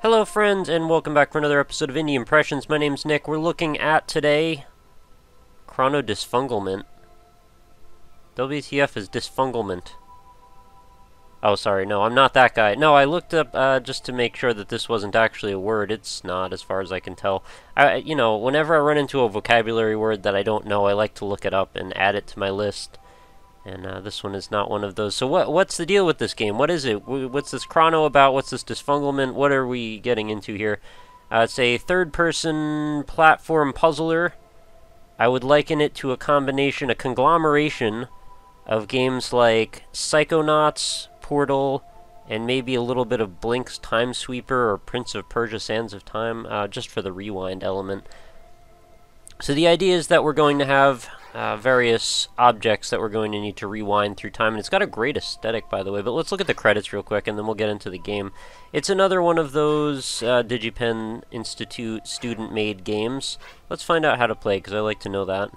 Hello friends, and welcome back for another episode of Indie Impressions. My name's Nick. We're looking at today Chrono Disfunglement. WTF is Disfunglement. Oh, sorry, no, I'm not that guy. No, I looked up just to make sure that this wasn't actually a word. It's not, as far as I can tell. Whenever I run into a vocabulary word that I don't know, I like to look it up and add it to my list. And this one is not one of those. So what's the deal with this game? What is it? What's this Chrono about? What's this Disfunglement? What are we getting into here? It's a third-person platform puzzler. I would liken it to a conglomeration of games like Psychonauts, Portal, and maybe a little bit of Blink's Time Sweeper or Prince of Persia: Sands of Time, just for the rewind element. So the idea is that we're going to have various objects that we're going to need to rewind through time, and it's got a great aesthetic, by the way. But let's look at the credits real quick, and then we'll get into the game. It's another one of those DigiPen Institute student-made games. Let's find out how to play, because I like to know that.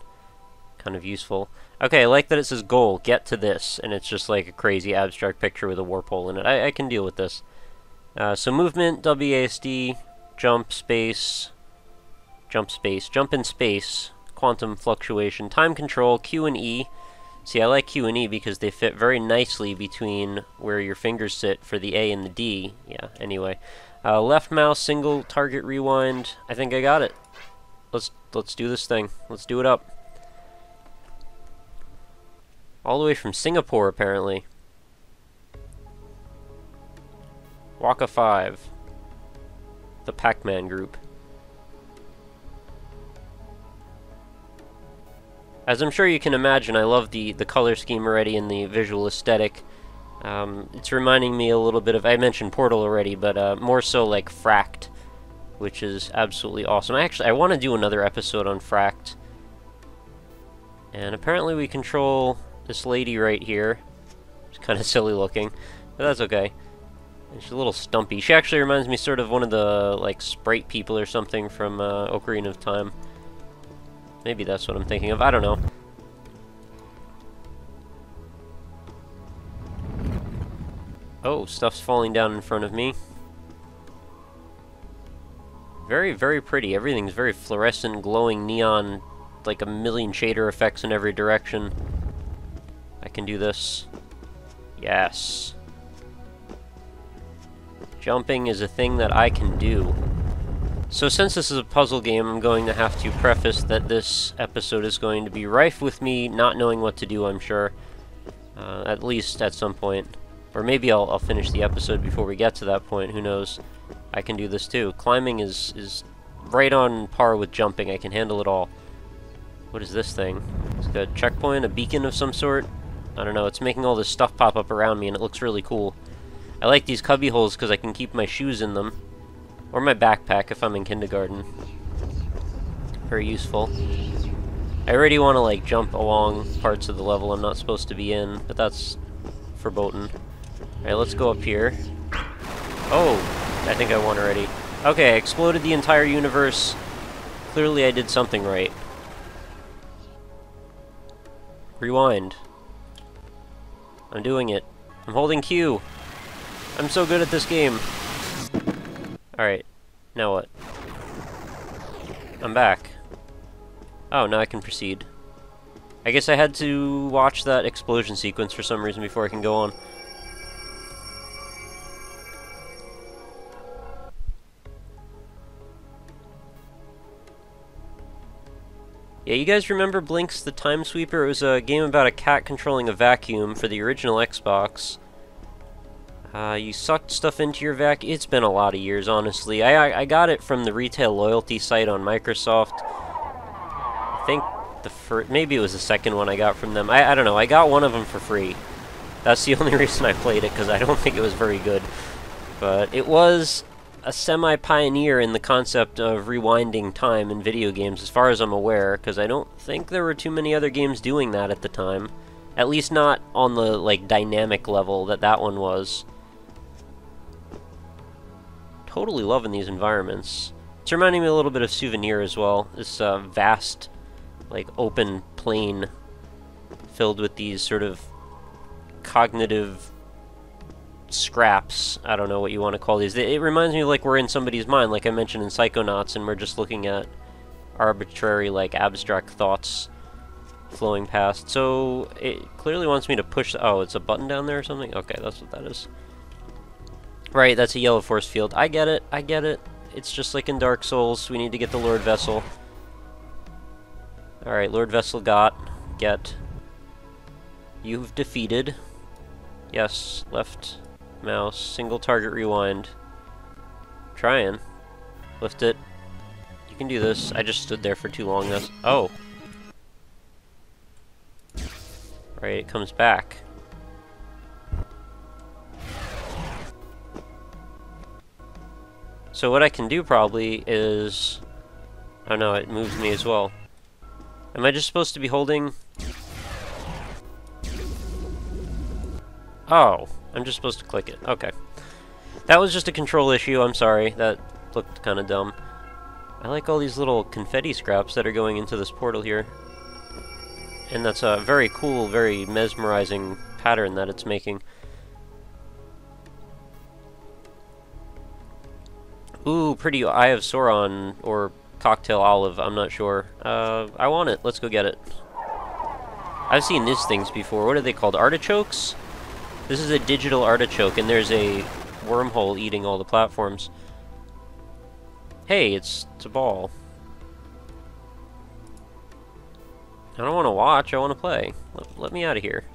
Kind of useful. Okay, I like that it says goal, get to this, and it's just like a crazy abstract picture with a warp hole in it. I can deal with this. So movement, WASD, jump in space, quantum fluctuation, time control, Q and E. See, I like Q and E because they fit very nicely between where your fingers sit for the A and the D. Yeah, anyway. Left mouse, single target rewind. I think I got it. Let's do this thing. Let's do it up. All the way from Singapore, apparently. Waka 5. The Pac-Man group. As I'm sure you can imagine, I love the color scheme already and the visual aesthetic. It's reminding me a little bit of, I mentioned Portal already, but more so like Fract, which is absolutely awesome. I want to do another episode on Fract. And apparently we control this lady right here. It's kind of silly looking, but that's okay. And she's a little stumpy. She actually reminds me sort of one of the like sprite people or something from Ocarina of Time. Maybe that's what I'm thinking of. I don't know. Oh, stuff's falling down in front of me. Very, very pretty. Everything's very fluorescent, glowing neon, like a million shader effects in every direction. I can do this. Yes. Jumping is a thing that I can do. So since this is a puzzle game, I'm going to have to preface that this episode is going to be rife with me not knowing what to do, I'm sure. At least at some point. Or maybe I'll finish the episode before we get to that point, who knows. I can do this too. Climbing is right on par with jumping, I can handle it all. What is this thing? It's got a checkpoint, a beacon of some sort? I don't know, it's making all this stuff pop up around me and it looks really cool. I like these cubby holes because I can keep my shoes in them. Or my backpack if I'm in kindergarten. Very useful. I already want to like jump along parts of the level I'm not supposed to be in, but that's verboten. Alright, let's go up here. Oh, I think I won already. Okay, I exploded the entire universe. Clearly I did something right. Rewind. I'm doing it. I'm holding Q. I'm so good at this game. Alright, now what? I'm back. Oh, now I can proceed. I guess I had to watch that explosion sequence for some reason before I can go on. Yeah, you guys remember Blink's the Time Sweeper? It was a game about a cat controlling a vacuum for the original Xbox. You sucked stuff into your vacuum. It's been a lot of years, honestly. I got it from the retail loyalty site on Microsoft. I think the first, maybe it was the second one I got from them. I don't know. I got one of them for free. That's the only reason I played it, because I don't think it was very good. But it was a semi-pioneer in the concept of rewinding time in video games, as far as I'm aware, because I don't think there were too many other games doing that at the time. At least not on the, like, dynamic level that one was. Totally loving these environments. It's reminding me a little bit of Souvenir as well. This vast, like, open plain filled with these sort of cognitive scraps. I don't know what you want to call these. It reminds me of like we're in somebody's mind, like I mentioned in Psychonauts, and we're just looking at arbitrary, like, abstract thoughts flowing past. So it clearly wants me to push. Oh, it's a button down there or something? Okay, that's what that is. Right, that's a yellow force field. I get it, I get it. It's just like in Dark Souls. We need to get the Lord Vessel. Alright, Lord Vessel get. You've defeated. Yes, left mouse, single target rewind. Trying. Lift it. You can do this. I just stood there for too long. That's. Oh. Right, it comes back. So what I can do probably is... Oh no, it moves me as well. Am I just supposed to be holding... Oh, I'm just supposed to click it. Okay. That was just a control issue, I'm sorry. That looked kind of dumb. I like all these little confetti scraps that are going into this portal here. And that's a very cool, very mesmerizing pattern that it's making. Ooh, pretty Eye of Sauron, or Cocktail Olive, I'm not sure. I want it, let's go get it. I've seen these things before. What are they called? Artichokes? This is a digital artichoke, and there's a wormhole eating all the platforms. Hey, it's a ball. I don't want to watch, I want to play. Let me out of here.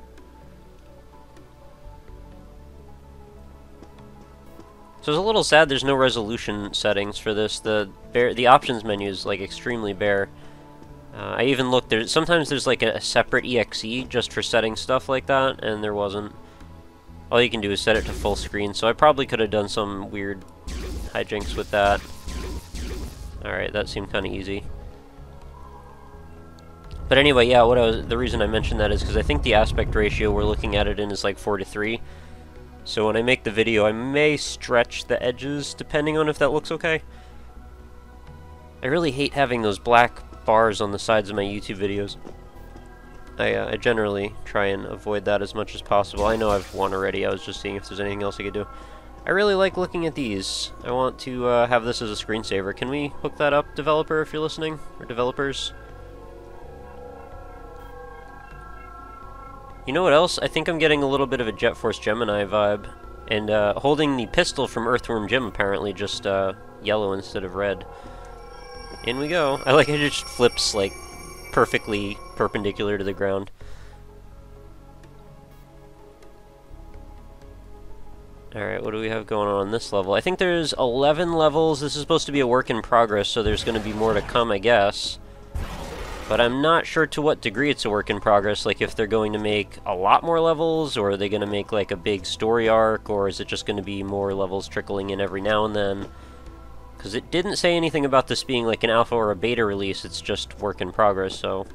So it's a little sad there's no resolution settings for this. The options menu is like extremely bare. I even looked there. Sometimes there's like a separate EXE just for setting stuff like that, and there wasn't. All you can do is set it to full screen, so I probably could have done some weird hijinks with that. Alright, that seemed kind of easy. But anyway, yeah, the reason I mentioned that is because I think the aspect ratio we're looking at it in is like 4:3. So when I make the video, I may stretch the edges depending on if that looks okay. I really hate having those black bars on the sides of my YouTube videos. I generally try and avoid that as much as possible. I know I've won already, I was just seeing if there's anything else I could do. I really like looking at these. I want to have this as a screensaver. Can we hook that up, developer, if you're listening? Or developers? You know what else? I think I'm getting a little bit of a Jet Force Gemini vibe. And holding the pistol from Earthworm Jim, apparently, just yellow instead of red. In we go. I like it just flips, like, perfectly perpendicular to the ground. Alright, what do we have going on this level? I think there's 11 levels. This is supposed to be a work in progress, so there's going to be more to come, I guess. But I'm not sure to what degree it's a work in progress, like if they're going to make a lot more levels, or are they going to make like a big story arc, or is it just going to be more levels trickling in every now and then? Because it didn't say anything about this being like an alpha or a beta release, it's just work in progress, so...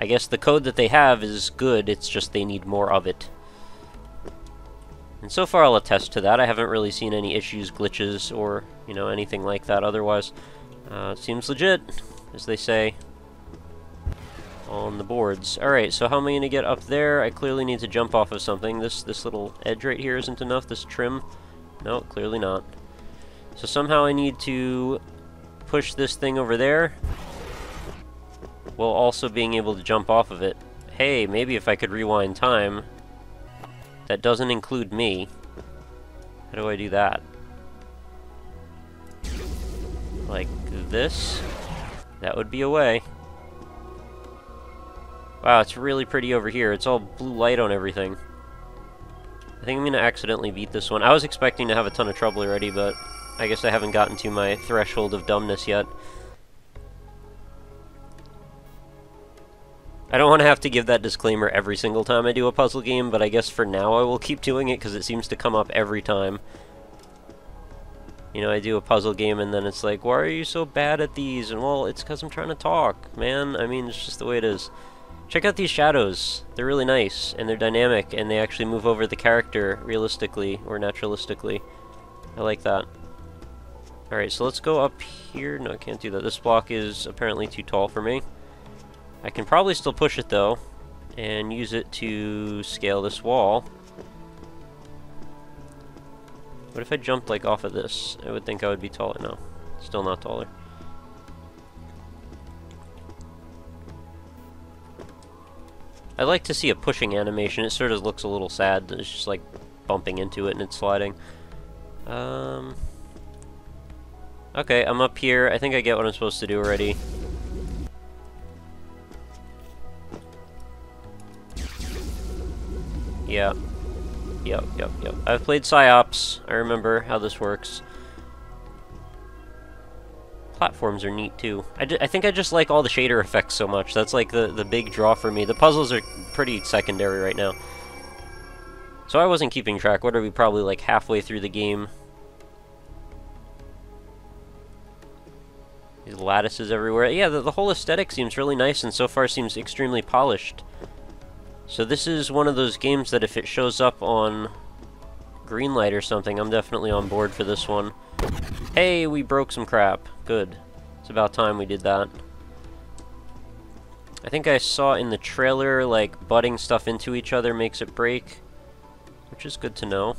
I guess the code that they have is good, it's just they need more of it. And so far I'll attest to that. I haven't really seen any issues, glitches, or, you know, anything like that otherwise. It seems legit, as they say on the boards. Alright, so how am I going to get up there? I clearly need to jump off of something. This little edge right here isn't enough, this trim. No, clearly not. So somehow I need to push this thing over there, while also being able to jump off of it. Hey, maybe if I could rewind time. That doesn't include me. How do I do that? Like this? That would be a way. Wow, it's really pretty over here. It's all blue light on everything. I think I'm gonna accidentally beat this one. I was expecting to have a ton of trouble already, but I guess I haven't gotten to my threshold of dumbness yet. I don't want to have to give that disclaimer every single time I do a puzzle game, but I guess for now I will keep doing it because it seems to come up every time. You know, I do a puzzle game and then it's like, why are you so bad at these? And well, it's because I'm trying to talk, man. I mean, it's just the way it is. Check out these shadows. They're really nice, and they're dynamic, and they actually move over the character realistically, or naturalistically. I like that. Alright, so let's go up here. No, I can't do that. This block is apparently too tall for me. I can probably still push it, though, and use it to scale this wall. What if I jumped, like, off of this? I would think I would be taller. No. Still not taller. I like to see a pushing animation. It sort of looks a little sad. It's just, like, bumping into it and it's sliding. Okay, I'm up here. I think I get what I'm supposed to do already. Yeah. Yep. I've played Psyops. I remember how this works. Platforms are neat, too. I think I just like all the shader effects so much. That's, like, the big draw for me. The puzzles are pretty secondary right now. So I wasn't keeping track. What are we, probably, like, halfway through the game? These lattices everywhere. Yeah, the whole aesthetic seems really nice and so far seems extremely polished. So this is one of those games that if it shows up on Greenlight or something, I'm definitely on board for this one. Hey, we broke some crap. Good. It's about time we did that. I think I saw in the trailer, like, butting stuff into each other makes it break, which is good to know.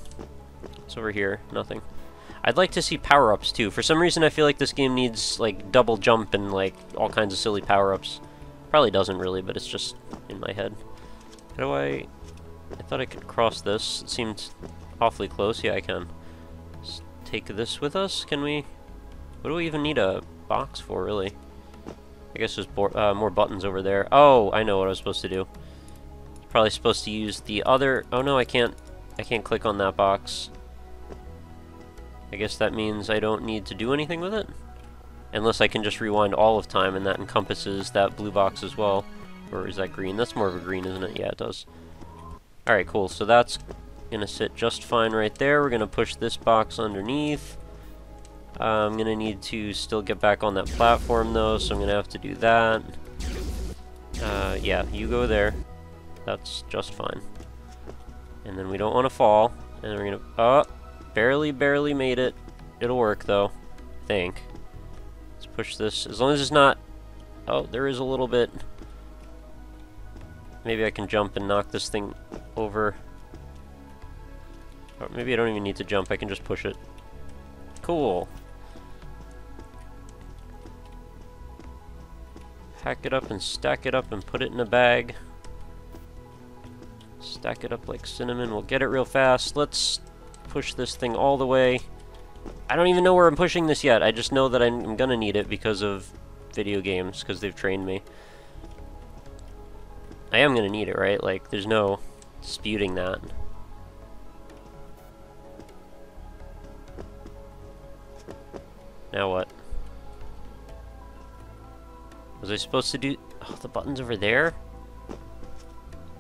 It's over here. Nothing. I'd like to see power-ups, too. For some reason, I feel like this game needs, like, double jump and, like, all kinds of silly power-ups. Probably doesn't really, but it's just in my head. How do I thought I could cross this. It seemed awfully close. Yeah, I can. Just take this with us? Can we? What do we even need a box for, really? I guess there's more buttons over there. Oh, I know what I was supposed to do. Probably supposed to use the other... Oh, no, I can't click on that box. I guess that means I don't need to do anything with it? Unless I can just rewind all of time, and that encompasses that blue box as well. Or is that green? That's more of a green, isn't it? Yeah, it does. Alright, cool. So that's gonna sit just fine right there. We're gonna push this box underneath. I'm gonna need to still get back on that platform, though, so I'm gonna have to do that. Yeah, you go there. That's just fine. And then we don't want to fall. And we're gonna... Oh! Barely made it. It'll work, though. I think. Let's push this. As long as it's not... Oh, there is a little bit... Maybe I can jump and knock this thing over. Or maybe I don't even need to jump, I can just push it. Cool. Hack it up and stack it up and put it in a bag. Stack it up like cinnamon. We'll get it real fast. Let's push this thing all the way. I don't even know where I'm pushing this yet. I just know that I'm gonna need it because of video games, because they've trained me. I am gonna need it, right? Like, there's no disputing that. Now what? Was I supposed to do... Oh, the button's over there?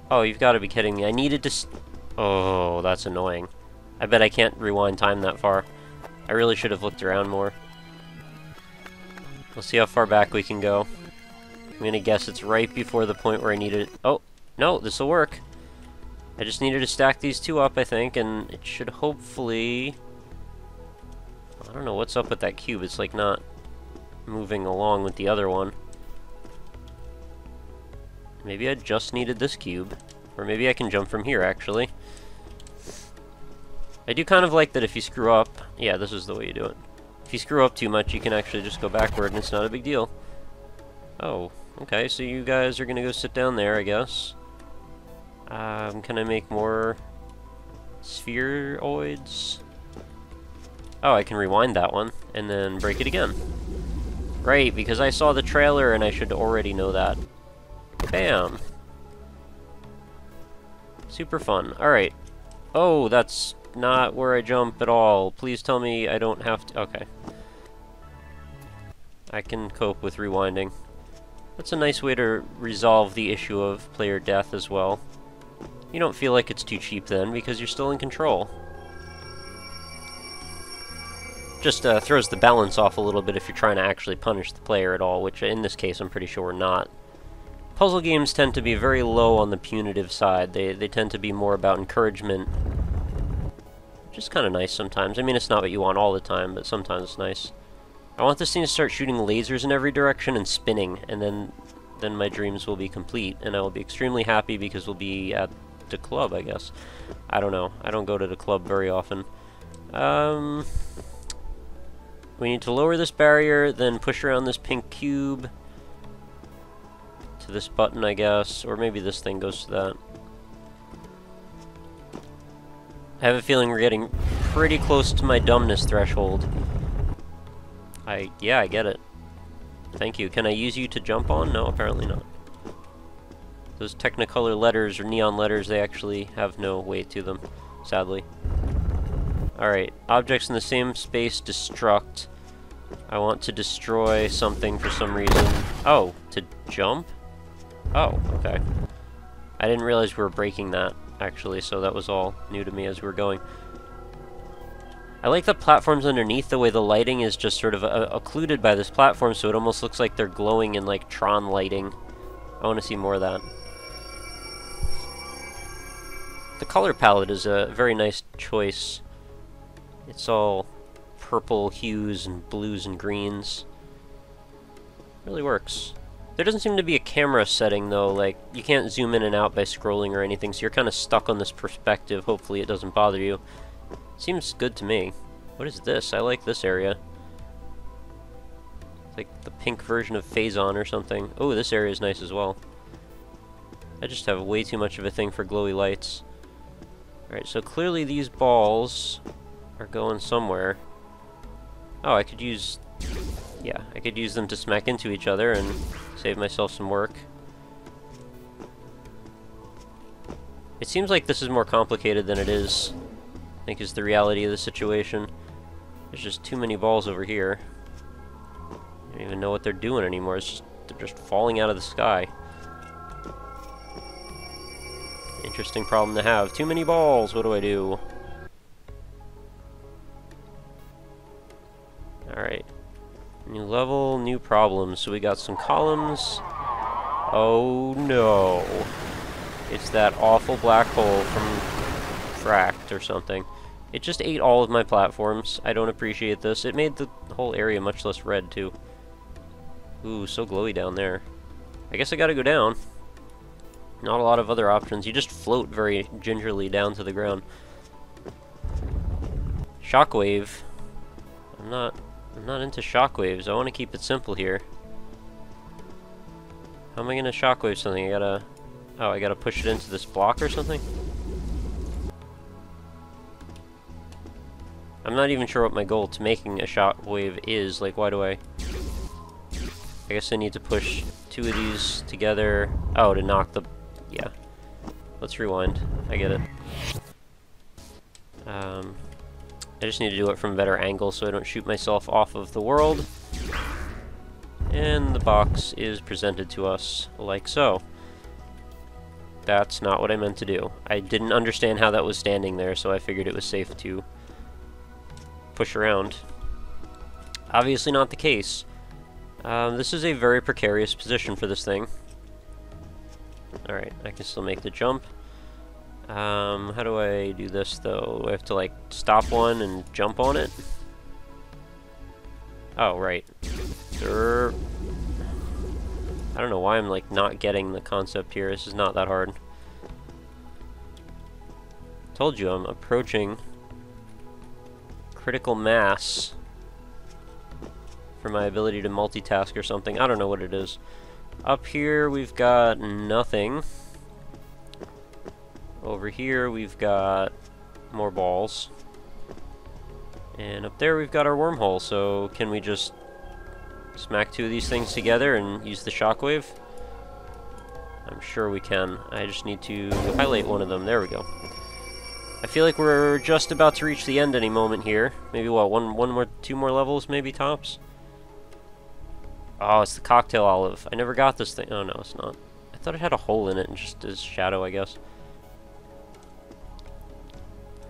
Oh, you've got to be kidding me. I needed to... Oh, that's annoying. I bet I can't rewind time that far. I really should have looked around more. We'll see how far back we can go. I'm gonna guess it's right before the point where I needed it. Oh, no, this'll work. I just needed to stack these two up, I think, and it should hopefully... I don't know what's up with that cube. It's like not moving along with the other one. Maybe I just needed this cube. Or maybe I can jump from here, actually. I do kind of like that if you screw up... Yeah, this is the way you do it. If you screw up too much, you can actually just go backward, and it's not a big deal. Oh, okay, so you guys are gonna go sit down there, I guess. Can I make more spheroids? Oh, I can rewind that one, and then break it again. Great, because I saw the trailer, and I should already know that. Bam! Super fun. Alright. Oh, that's not where I jump at all. Please tell me I don't have to... Okay. I can cope with rewinding. That's a nice way to resolve the issue of player death as well. You don't feel like it's too cheap then, because you're still in control. Just throws the balance off a little bit if you're trying to actually punish the player at all, which in this case I'm pretty sure we're not. Puzzle games tend to be very low on the punitive side. They tend to be more about encouragement, which is kind of nice sometimes. I mean, it's not what you want all the time, but sometimes it's nice. I want this thing to start shooting lasers in every direction and spinning, and then my dreams will be complete, and I will be extremely happy because we'll be at the club, I guess. I don't know. I don't go to the club very often. We need to lower this barrier, then push around this pink cube to this button, I guess, or maybe this thing goes to that. I have a feeling we're getting pretty close to my dumbness threshold. Yeah, I get it. Thank you. Can I use you to jump on? No, apparently not. Those Technicolor letters, or neon letters, they actually have no weight to them, sadly. Alright, objects in the same space destruct. I want to destroy something for some reason. Oh, to jump? Oh, okay. I didn't realize we were breaking that, actually, so that was all new to me as we were going. I like the platforms underneath, the way the lighting is just sort of occluded by this platform, so it almost looks like they're glowing in, like, Tron lighting. I want to see more of that. The color palette is a very nice choice. It's all purple hues and blues and greens. Really works. There doesn't seem to be a camera setting, though. Like, you can't zoom in and out by scrolling or anything, so you're kind of stuck on this perspective. Hopefully it doesn't bother you. Seems good to me. What is this? I like this area. It's like the pink version of Phazon or something. Oh, this area is nice as well. I just have way too much of a thing for glowy lights. Alright, so clearly these balls are going somewhere. Oh, I could use... yeah, I could use them to smack into each other and save myself some work. It seems like this is more complicated than it is. I think is the reality of the situation. There's just too many balls over here. I don't even know what they're doing anymore. They're just falling out of the sky. Interesting problem to have. Too many balls. What do I do? Alright. New level, new problems. So we got some columns. Oh no. It's that awful black hole from Fracked or something. It just ate all of my platforms. I don't appreciate this. It made the whole area much less red, too. Ooh, so glowy down there. I guess I gotta go down. Not a lot of other options. You just float very gingerly down to the ground. Shockwave. I'm not into shockwaves. I want to keep it simple here. How am I gonna shockwave something? I gotta push it into this block or something? I'm not even sure what my goal to making a shockwave is. Like, why do I guess I need to push two of these together. Oh, to knock the... yeah. Let's rewind. I get it. I just need to do it from a better angle so I don't shoot myself off of the world. And the box is presented to us like so. That's not what I meant to do. I didn't understand how that was standing there, so I figured it was safe to push around. Obviously not the case. This is a very precarious position for this thing. Alright, I can still make the jump. How do I do this, though? I have to, like, stop one and jump on it? Oh, right. I don't know why I'm, like, not getting the concept here. This is not that hard. Told you, I'm approaching critical mass for my ability to multitask or something. I don't know what it is. Up here, we've got nothing. Over here, we've got more balls. And up there, we've got our wormhole. So, can we just smack two of these things together and use the shockwave? I'm sure we can. I just need to highlight one of them. There we go. I feel like we're just about to reach the end any moment here. Maybe, what, two more levels, maybe, tops? Oh, it's the cocktail olive. I never got this thing. Oh, no, it's not. I thought it had a hole in it and just as shadow, I guess.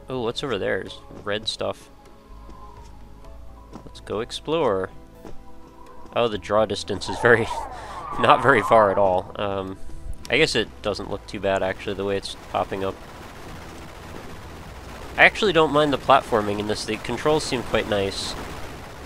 Oh, what's over there? There's red stuff. Let's go explore. Oh, the draw distance is not very far at all. I guess it doesn't look too bad, actually, the way it's popping up. I actually don't mind the platforming in this. The controls seem quite nice.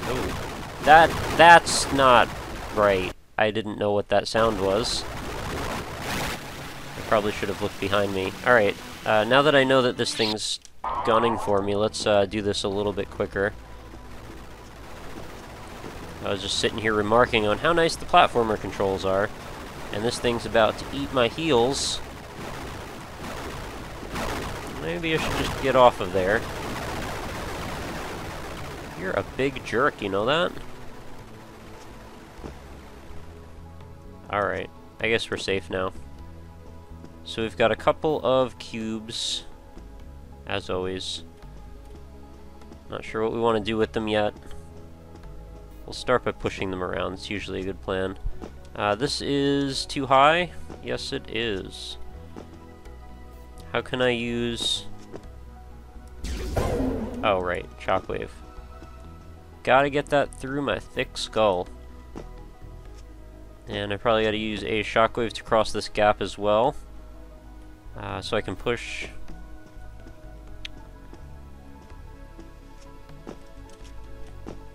Oh, that's not right. I didn't know what that sound was. I probably should have looked behind me. Alright, now that I know that this thing's gunning for me. Let's do this a little bit quicker. I was just sitting here remarking on how nice the platformer controls are, and this thing's about to eat my heels. Maybe I should just get off of there. You're a big jerk, you know that? Alright, I guess we're safe now. So we've got a couple of cubes, as always. Not sure what we want to do with them yet. We'll start by pushing them around. It's usually a good plan. This is too high? Yes, it is. How can I use... Oh, right. Shockwave. Gotta get that through my thick skull. And I probably gotta use a shockwave to cross this gap as well. So I can push...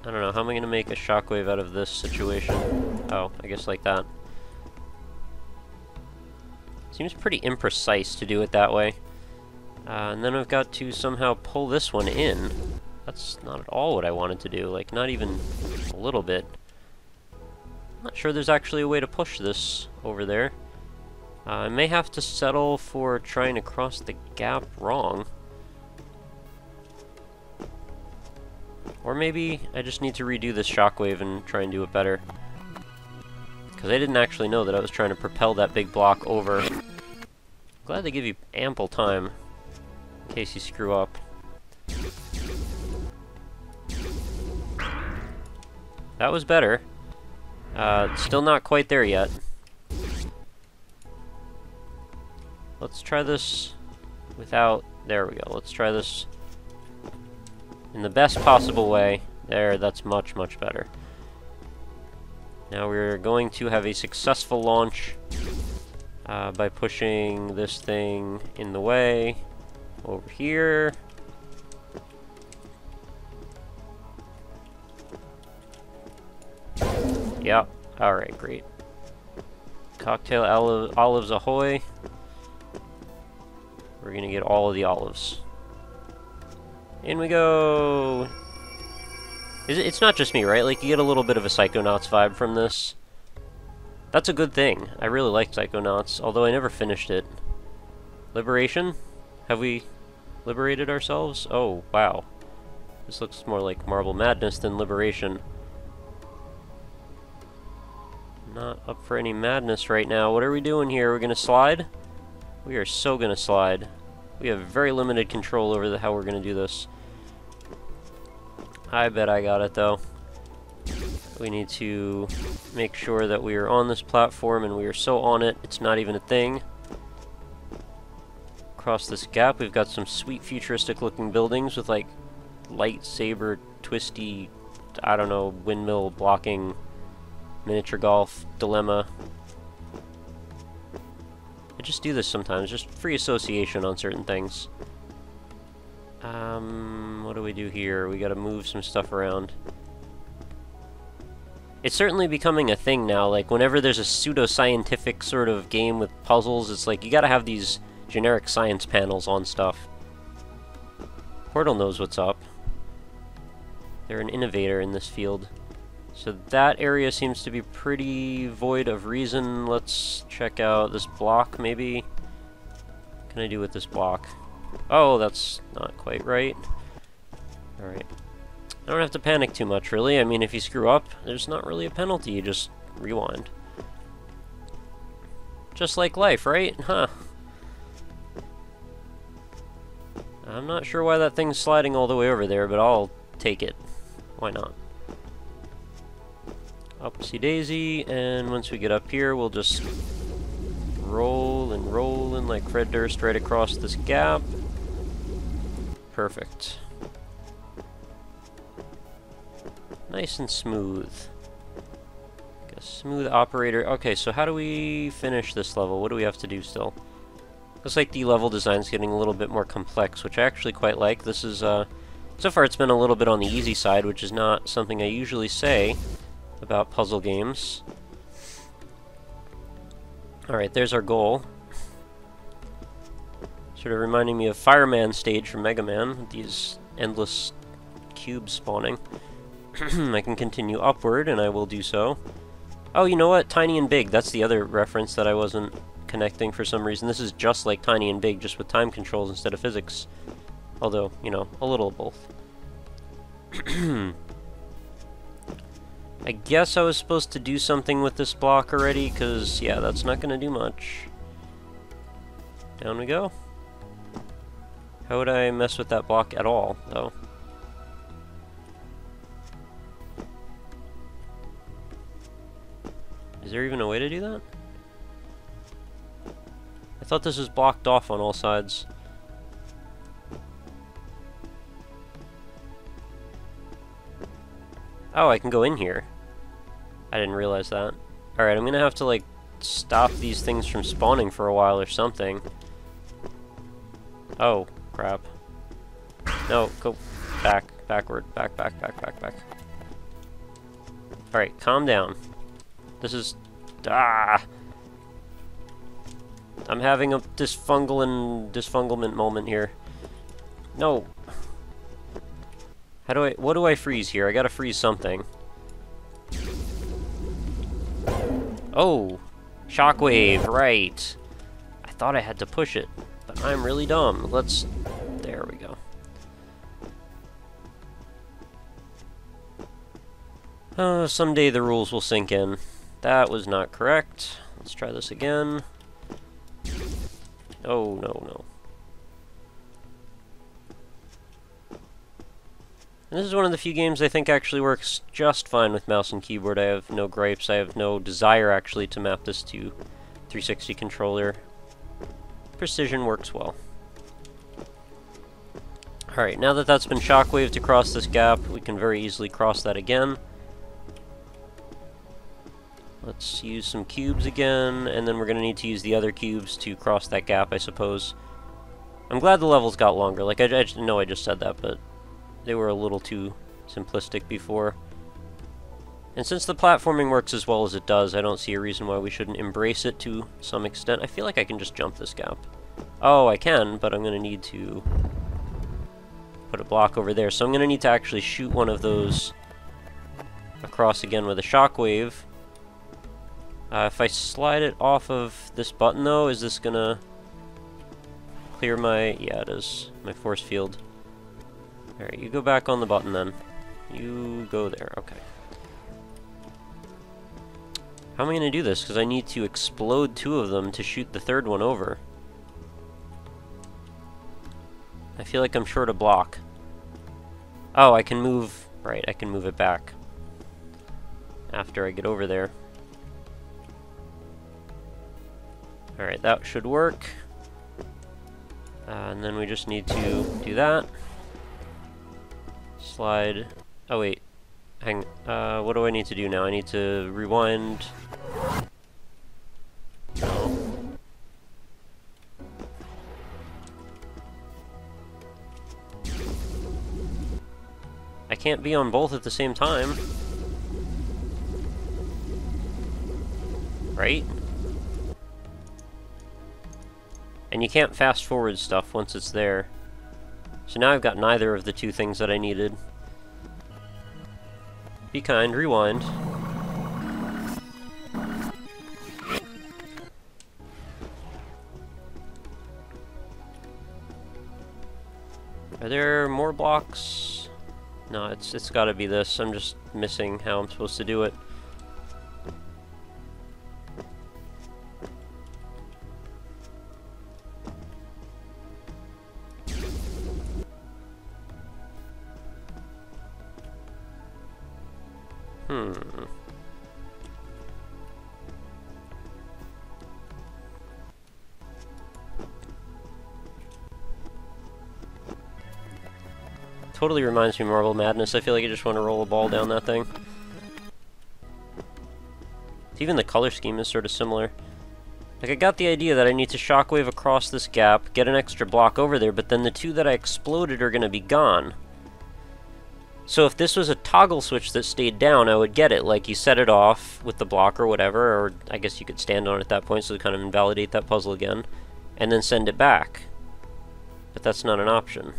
I don't know, how am I going to make a shockwave out of this situation? Oh, I guess like that. Seems pretty imprecise to do it that way. And then I've got to somehow pull this one in. That's not at all what I wanted to do, like, not even a little bit. I'm not sure there's actually a way to push this over there. I may have to settle for trying to cross the gap wrong. Or maybe I just need to redo this shockwave and try and do it better. Because I didn't actually know that I was trying to propel that big block over. Glad they give you ample time in case you screw up. That was better. Still not quite there yet. Let's try this without... There we go. Let's try this in the best possible way. There, that's much, much better. Now we're going to have a successful launch by pushing this thing in the way over here. Yep. Alright, great. Cocktail olives ahoy. We're gonna get all of the olives. In we go! It's not just me, right? Like, you get a little bit of a Psychonauts vibe from this. That's a good thing. I really liked Psychonauts, although I never finished it. Liberation? Have we liberated ourselves? Oh, wow. This looks more like Marble Madness than Liberation. Not up for any madness right now. What are we doing here? We're gonna slide? We are so gonna slide. We have very limited control over how we're gonna do this. I bet I got it, though. We need to make sure that we are on this platform, and we are so on it, it's not even a thing. Across this gap, we've got some sweet futuristic-looking buildings with, like, lightsaber, twisty, I don't know, windmill blocking, miniature golf dilemma. I just do this sometimes, just free association on certain things. What do we do here? We gotta move some stuff around. It's certainly becoming a thing now, like, whenever there's a pseudo-scientific sort of game with puzzles, it's like, you gotta have these generic science panels on stuff. Portal knows what's up. They're an innovator in this field. So that area seems to be pretty void of reason. Let's check out this block, maybe. What can I do with this block? Oh, that's not quite right. Alright. I don't have to panic too much, really. I mean, if you screw up, there's not really a penalty. You just rewind. Just like life, right? Huh. I'm not sure why that thing's sliding all the way over there, but I'll take it. Why not? Upsy daisy, and once we get up here, we'll just roll and roll in like Fred Durst right across this gap. Perfect. Nice and smooth. Like a smooth operator. Okay, so how do we finish this level? What do we have to do still? Looks like the level design's getting a little bit more complex, which I actually quite like. This is, so far it's been a little bit on the easy side, which is not something I usually say about puzzle games. Alright, there's our goal. So Sort of reminding me of Fireman stage from Mega Man, with these endless cubes spawning. I can continue upward, and I will do so. Oh, you know what? Tiny and Big. That's the other reference that I wasn't connecting for some reason. This is just like Tiny and Big, just with time controls instead of physics. Although, you know, a little of both. I guess I was supposed to do something with this block already, because, yeah, that's not going to do much. Down we go. How would I mess with that block at all, though? Is there even a way to do that? I thought this was blocked off on all sides. Oh, I can go in here. I didn't realize that. Alright, I'm gonna have to, like, stop these things from spawning for a while or something. Oh, crap. No, go back, backward, back. Alright, calm down. This is... Ah! I'm having a disfunglement moment here. No! How do I... What do I freeze here? I gotta freeze something. Oh! Shockwave, right! I thought I had to push it, but I'm really dumb. Let's... There we go. Someday the rules will sink in. That was not correct. Let's try this again. Oh, no. And this is one of the few games I think actually works just fine with mouse and keyboard. I have no gripes. I have no desire, actually, to map this to 360 controller. Precision works well. Alright, now that that's been shockwaved across this gap, we can very easily cross that again. Let's use some cubes again, and then we're going to need to use the other cubes to cross that gap, I suppose. I'm glad the levels got longer. Like, I know I just said that, but they were a little too simplistic before. And since the platforming works as well as it does, I don't see a reason why we shouldn't embrace it to some extent. I feel like I can just jump this gap. Oh, I can, but I'm going to need to put a block over there. So I'm going to need to actually shoot one of those across again with a shockwave. If I slide it off of this button, though, is this gonna clear my... Yeah, it is. My force field. Alright, you go back on the button, then. You go there. Okay. How am I gonna do this? Because I need to explode two of them to shoot the third one over. I feel like I'm short a block. Oh, I can move... Right, I can move it back after I get over there. Alright, that should work. And then we just need to do that. Slide... Oh wait. Hang... what do I need to do now? I need to rewind... No. I can't be on both at the same time. Right? And you can't fast forward stuff once it's there. So now I've got neither of the two things that I needed. Be kind, rewind. Are there more blocks? No, it's gotta be this. I'm just missing how I'm supposed to do it. Totally reminds me of Marble Madness. I feel like I just want to roll a ball down that thing. Even the color scheme is sort of similar. Like, I got the idea that I need to shockwave across this gap, get an extra block over there, but then the two that I exploded are going to be gone. So if this was a toggle switch that stayed down, I would get it. Like, you set it off with the block or whatever, or I guess you could stand on it at that point, so to kind of invalidate that puzzle again, and then send it back. But that's not an option.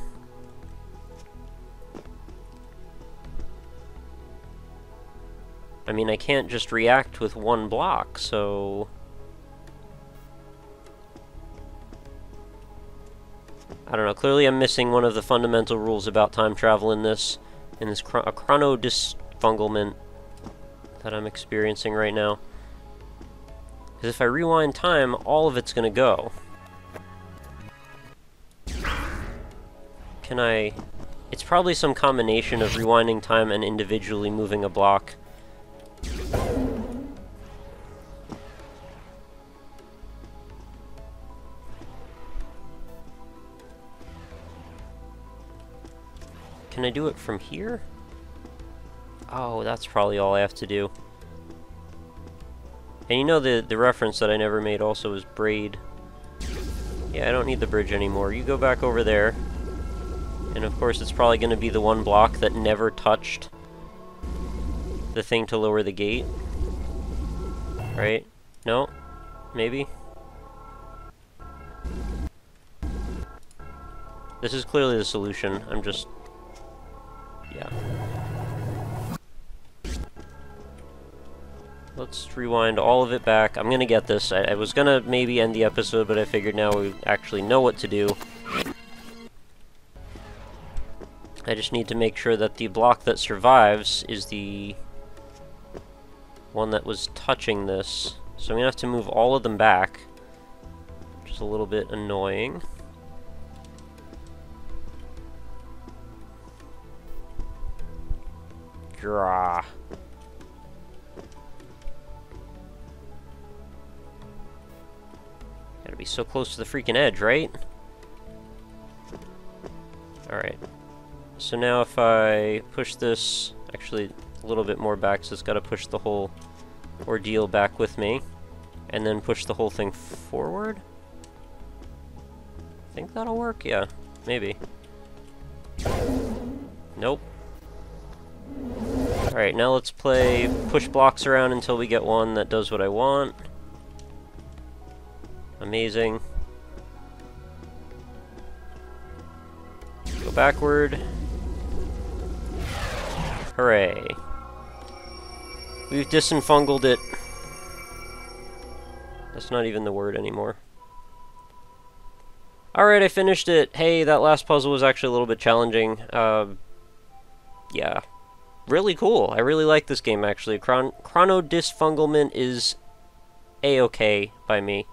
I mean, I can't just react with one block, so... I don't know, clearly I'm missing one of the fundamental rules about time travel in this Chrono Disfunglement that I'm experiencing right now. Because if I rewind time, all of it's gonna go. Can I... It's probably some combination of rewinding time and individually moving a block. Can I do it from here? Oh, that's probably all I have to do. And you know the reference that I never made also is braid. Yeah, I don't need the bridge anymore. You go back over there. And of course it's probably going to be the one block that never touched the thing to lower the gate. Right? No? Maybe? This is clearly the solution. I'm just... yeah. Let's rewind all of it back. I'm gonna get this. I was gonna maybe end the episode, but I figured now we actually know what to do. I just need to make sure that the block that survives is the one that was touching this. So I'm gonna have to move all of them back, which is a little bit annoying. Draw. Gotta be so close to the freaking edge, right? Alright. So now if I push this, actually a little bit more back, so it's gotta push the whole ordeal back with me, and then push the whole thing forward? Think that'll work? Yeah, maybe. Nope. Alright, now let's play push blocks around until we get one that does what I want. Amazing. Go backward. Hooray. We've disenfungled it. That's not even the word anymore. Alright, I finished it. Hey, that last puzzle was actually a little bit challenging. Yeah. Really cool. I really like this game, actually. Chrono Disfunglement is A-okay by me.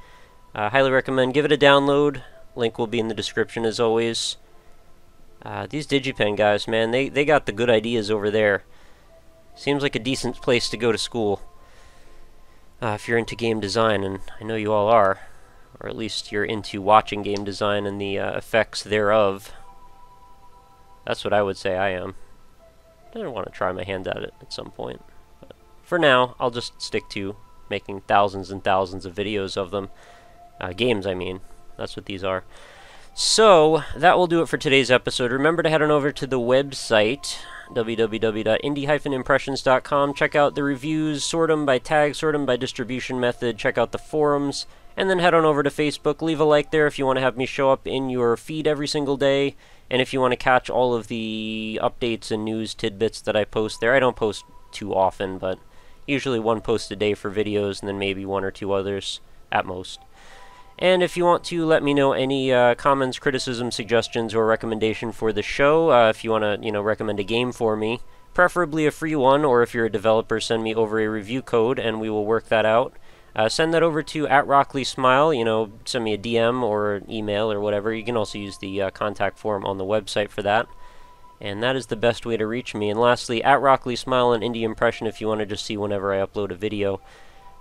Highly recommend. Give it a download. Link will be in the description, as always. These DigiPen guys, man, they got the good ideas over there. Seems like a decent place to go to school. If you're into game design, and I know you all are. Or at least you're into watching game design and the effects thereof. That's what I would say I am. I don't want to try my hand at it at some point. But for now, I'll just stick to making thousands and thousands of videos of them. Games, I mean. That's what these are. So, that will do it for today's episode. Remember to head on over to the website, www.indie-impressions.com. Check out the reviews, sort them by tag, sort them by distribution method. Check out the forums. And then head on over to Facebook. Leave a like there if you want to have me show up in your feed every single day. And if you want to catch all of the updates and news tidbits that I post there. I don't post too often, but usually one post a day for videos, and then maybe one or two others at most. And if you want to let me know any comments, criticism, suggestions, or recommendation for the show, if you want to, recommend a game for me, preferably a free one, or if you're a developer, send me over a review code, and we will work that out. Send that over to @RockLeeSmile, send me a DM or an email or whatever. You can also use the contact form on the website for that. And that is the best way to reach me. And lastly, @RockLeeSmile and Indie Impression if you want to just see whenever I upload a video.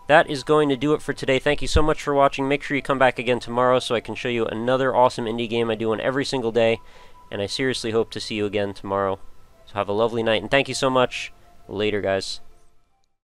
That is going to do it for today. Thank you so much for watching. Make sure you come back again tomorrow so I can show you another awesome indie game I do one every single day. And I seriously hope to see you again tomorrow. So have a lovely night, and thank you so much. Later, guys.